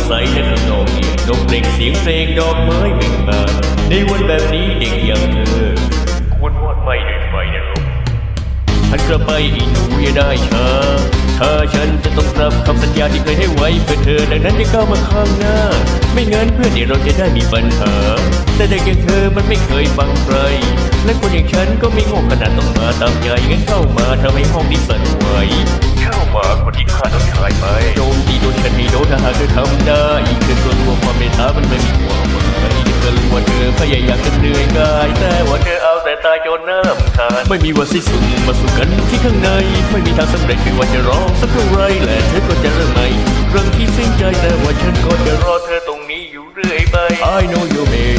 ใสและข้างนอกเงียบนกเล็กเสียงเพลงดอกไม้เบ่งบานในวันแบบนี้เด็กอย่างเธอควรวอดไม่ด้วยไฟนรกหันกลับไปอีหนูอย่าได้ช้าถ้าฉันจะต้องรับคำสัญญาที่เคยให้ไว้เพื่อเธอดังนั้นอย่าก้าวมาข้างหน้าไม่งั้นเพื่อนเดี๋ยวเราจะได้มีปัญหาแต่เด็กอย่างเธอมันไม่เคยฟังใครและคนอย่างฉันก็ไม่โง่ขนาดต้องมาตามใจงั้นเข้ามาทำให้ห้องนี้สั่นไหวเข้ามาคนที่ฆ่าน้องชายไปโดนดีโดนฉันไม่โดนถ้าหากเธอทำได้คือตัวรวมความเมตตามันไม่มีความหมายเธอรู้ว่าเธอพยายามจะเหนื่อยกายแต่ว่าเธอเอาแต่ตายจนน้ำขาดไม่มีวันสิ้นสุดมาสู่กันที่ข้างในไม่มีทางสำเร็จไม่ว่าจะร้องสักเท่าไรและเธอก็จะเริ่มใหม่เรื่องที่สิ้นใจแต่ว่าฉันก็จะรอเธอตรงนี้อยู่เรื่อยไป I know you may